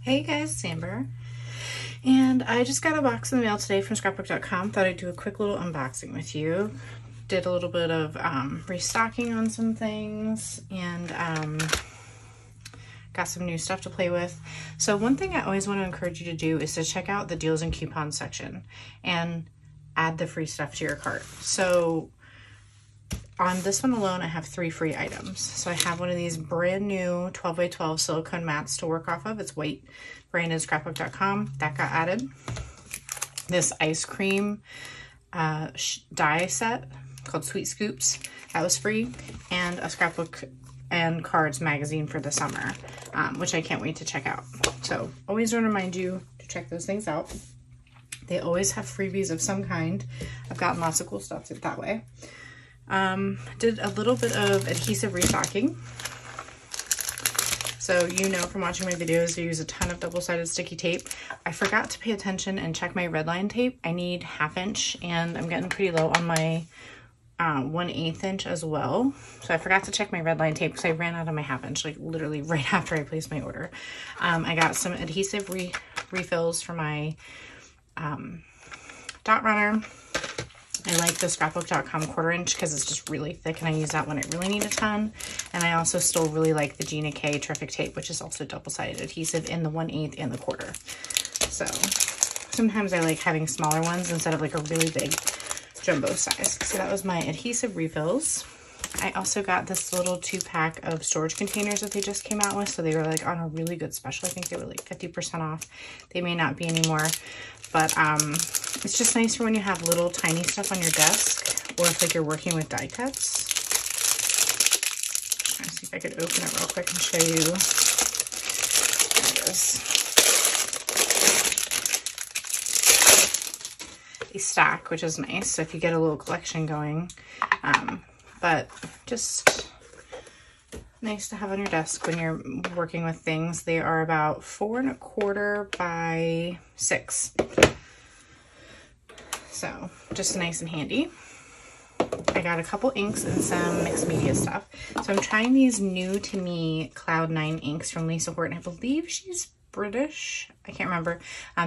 Hey guys, it's Amber, and I just got a box in the mail today from scrapbook.com. Thought I'd do a quick little unboxing with you. Did a little bit of restocking on some things, and got some new stuff to play with. So one thing I always want to encourage you to do is to check out the deals and coupons section and add the free stuff to your cart. So on this one alone, I have 3 free items. So I have one of these brand new 12x12 silicone mats to work off of. It's white, branded scrapbook.com. That got added. This ice cream die set called Sweet Scoops. That was free. And a scrapbook and cards magazine for the summer, which I can't wait to check out. So always want to remind you to check those things out. They always have freebies of some kind. I've gotten lots of cool stuff that way. Did a little bit of adhesive restocking. So you know from watching my videos, I use a ton of double-sided sticky tape. I forgot to pay attention and check my red line tape. I need 1/2 inch, and I'm getting pretty low on my 1/8 inch as well. So I forgot to check my red line tape because I ran out of my 1/2 inch, like literally right after I placed my order. I got some adhesive refills for my dot runner. I like the scrapbook.com 1/4 inch because it's just really thick, and I use that when I really need a ton. And I also still really like the Gina K Terrific Tape, which is also double-sided adhesive in the 1/8 and the 1/4. So sometimes I like having smaller ones instead of like a really big jumbo size. So that was my adhesive refills. I also got this little 2-pack of storage containers that they just came out with. So they were like on a really good special. I think they were like 50% off. They may not be anymore, but it's just nice for when you have little tiny stuff on your desk, or if like you're working with die cuts. Trying to see if I could open it real quick and show you. There it is. A stack, which is nice. So if you get a little collection going, but just nice to have on your desk when you're working with things. They are about 4 1/4 by 6. So just nice and handy. I got a couple inks and some mixed media stuff. So I'm trying these new to me Cloud9 inks from Lisa Horton. I believe she's British. I can't remember.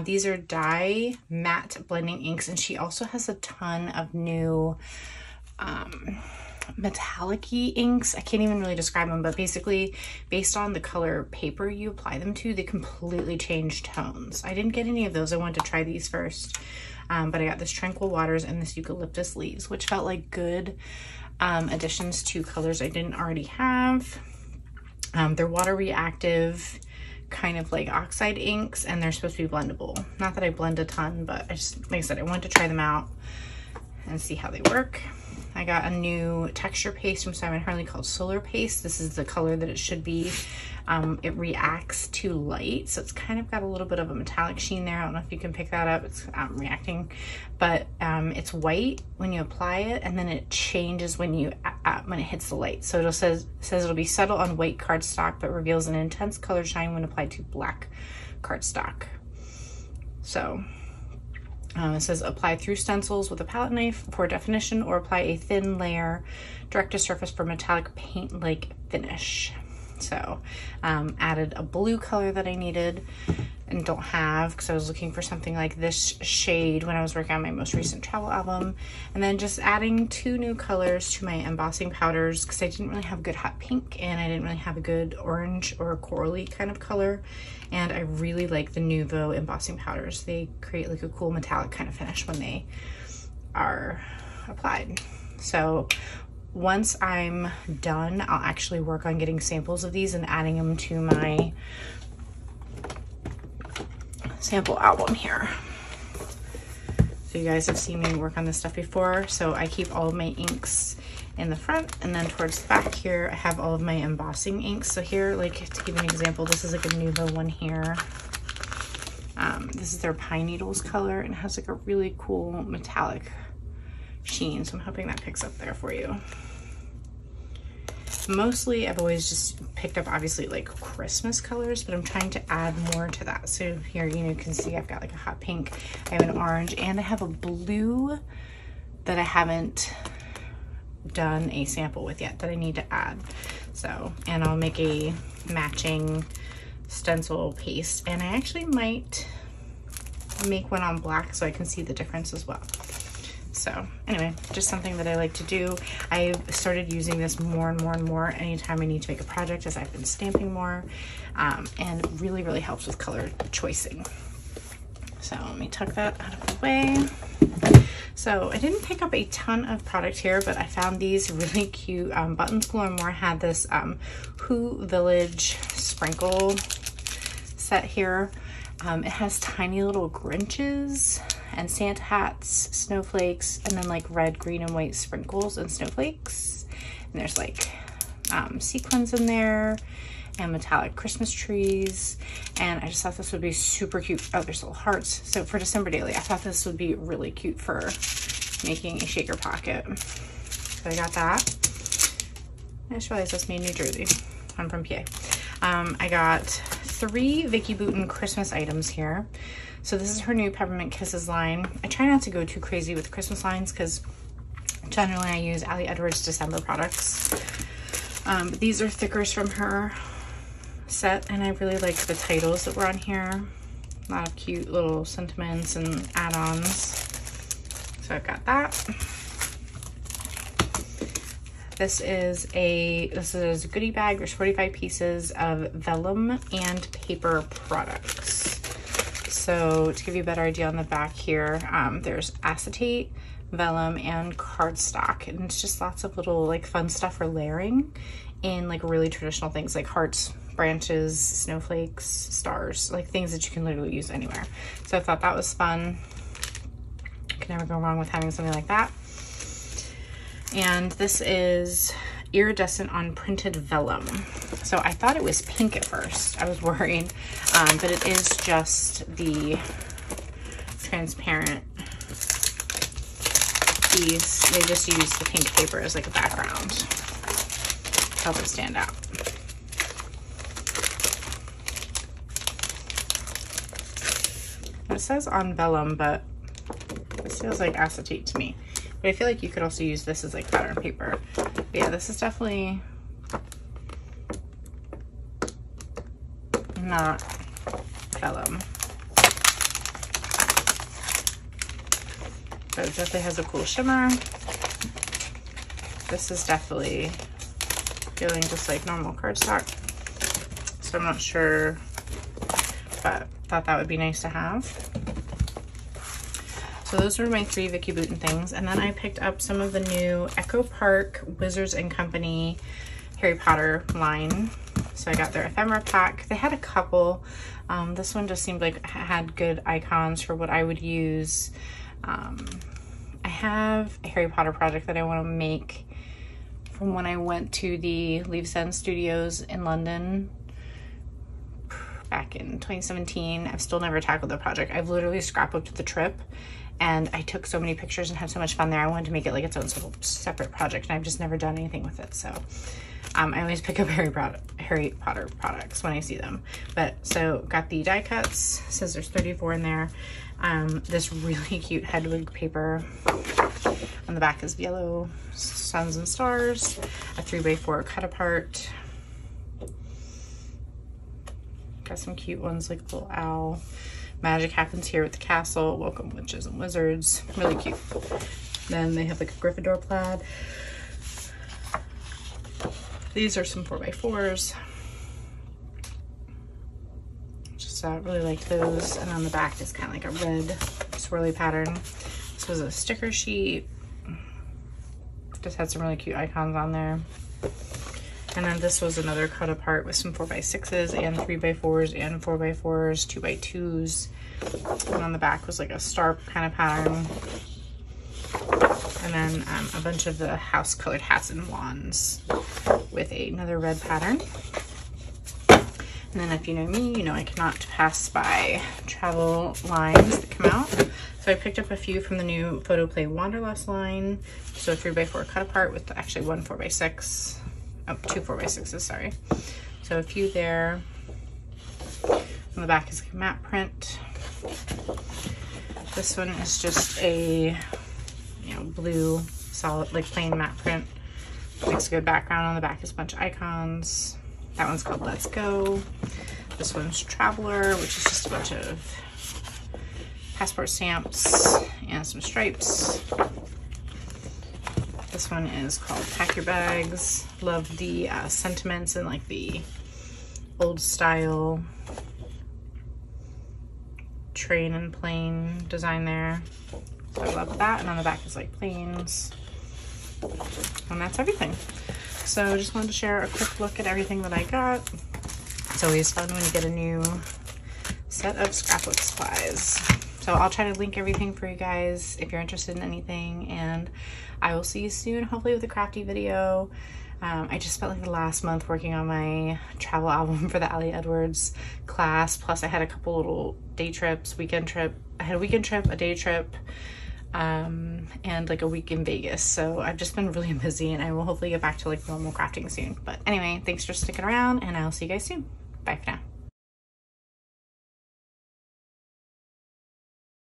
These are dye matte blending inks, and she also has a ton of new metallic-y inks. I can't even really describe them, but basically based on the color paper you apply them to, they completely change tones. I didn't get any of those. I wanted to try these first, but I got this Tranquil Waters and this Eucalyptus Leaves, which felt like good additions to colors I didn't already have. They're water reactive, kind of like oxide inks, and they're supposed to be blendable. Not that I blend a ton, but I just, like I said, I wanted to try them out and see how they work. I got a new texture paste from Simon Harley called Solar Paste. This is the color that it should be. It reacts to light, so it's kind of got a little bit of a metallic sheen there. I don't know if you can pick that up. It's reacting, but it's white when you apply it, and then it changes when it hits the light. So it says it'll be subtle on white cardstock, but reveals an intense color shine when applied to black cardstock. So it says apply through stencils with a palette knife for definition, or apply a thin layer direct to surface for metallic paint-like finish. So added a blue color that I needed and don't have because I was looking for something like this shade when I was working on my most recent travel album. And then just adding 2 new colors to my embossing powders because I didn't really have a good hot pink, and I didn't really have a good orange or a corally kind of color. And I really like the Nuvo embossing powders. They create like a cool metallic kind of finish when they are applied. So once I'm done, I'll actually work on getting samples of these and adding them to my sample album here. So you guys have seen me work on this stuff before. So I keep all of my inks in the front, and then towards the back here, I have all of my embossing inks. So here, like to give you an example, this is like a Nuvo one here. This is their Pine Needles color, and it has like a really cool metallic sheen. So I'm hoping that picks up there for you. Mostly I've always just picked up obviously like Christmas colors, but I'm trying to add more to that. So here, you can see I've got like a hot pink, I have an orange, and I have a blue that I haven't done a sample with yet that I need to add. So, and I'll make a matching stencil paste, and I actually might make one on black so I can see the difference as well. So anyway, just something that I like to do. I've started using this more and more and more anytime I need to make a project, as I've been stamping more, and really, really helps with color choicing. So let me tuck that out of the way. So I didn't pick up a ton of product here, but I found these really cute buttons. More had this Who Village sprinkle set here. It has tiny little Grinches and Santa hats, snowflakes, and then like red, green, and white sprinkles and snowflakes. And there's like sequins in there and metallic Christmas trees. And I just thought this would be super cute. Oh, there's little hearts. So for December Daily, I thought this would be really cute for making a shaker pocket. So I got that. I just realized that's made in New Jersey. I'm from PA. I got 3 Vicki Boutin Christmas items here. So this is her new Peppermint Kisses line. I try not to go too crazy with Christmas lines because generally I use Ali Edwards December products. But these are thickers from her set, and I really like the titles that were on here. A lot of cute little sentiments and add-ons. So I've got that. This is a goodie bag. There's 45 pieces of vellum and paper products. So to give you a better idea on the back here, there's acetate, vellum, and cardstock, and it's just lots of little like fun stuff for layering in like really traditional things like hearts, branches, snowflakes, stars, like things that you can literally use anywhere. So I thought that was fun. Can never go wrong with having something like that. And this is iridescent on printed vellum. So I thought it was pink at first. I was worried, but it is just the transparent piece. They just use the pink paper as like a background to help it stand out. It says on vellum, but this feels like acetate to me. But I feel like you could also use this as like pattern paper. But yeah, this is definitely not vellum. But it definitely has a cool shimmer. This is definitely feeling just like normal cardstock. So I'm not sure, but thought that would be nice to have. So those were my 3 Vicki Boutin things. And then I picked up some of the new Echo Park Wizards and Company Harry Potter line. So I got their ephemera pack. They had a couple. This one just seemed like it had good icons for what I would use. I have a Harry Potter project that I want to make from when I went to the Leaves End Studios in London back in 2017. I've still never tackled the project. I've literally scrapbooked the trip, and I took so many pictures and had so much fun there. I wanted to make it like its own separate project, and I've just never done anything with it. So I always pick up Harry Potter products when I see them. But so got the die cuts. It says there's 34 in there. This really cute Hedwig paper. On the back is yellow suns and stars. A 3x4 cut apart. Got some cute ones like a little owl. Magic happens here with the castle. Welcome witches and wizards. Really cute. Then they have like a Gryffindor plaid. These are some 4x4s. Just really like those. And on the back is kind of like a red swirly pattern. This was a sticker sheet. Just had some really cute icons on there. And then this was another cut apart with some 4x6s and 3x4s and 4x4s, 2x2s. And on the back was like a star kind of pattern. And then a bunch of the house colored hats and wands with another red pattern. And then if you know me, you know I cannot pass by travel lines that come out. So I picked up a few from the new Photoplay Wanderlust line. So a 3x4 cut apart with actually one 4x6. Oh, 2 4x6s, sorry. So a few there. On the back is a matte print. This one is just a, you know, blue, solid, like plain matte print. Makes a good background. On the back is a bunch of icons. That one's called Let's Go. This one's Traveler, which is just a bunch of passport stamps and some stripes. This one is called Pack Your Bags. Love the sentiments and like the old style train and plane design there. So I love that. And on the back is like planes. And that's everything. So just wanted to share a quick look at everything that I got. It's always fun when you get a new set of scrapbook supplies. So I'll try to link everything for you guys if you're interested in anything, and I will see you soon, hopefully with a crafty video. I just spent like the last month working on my travel album for the Ali Edwards class, plus I had a couple little day trips, weekend trip. I had a weekend trip, a day trip, and like a week in Vegas. So I've just been really busy, and I will hopefully get back to like normal crafting soon. But anyway, thanks for sticking around, and I'll see you guys soon. Bye for now.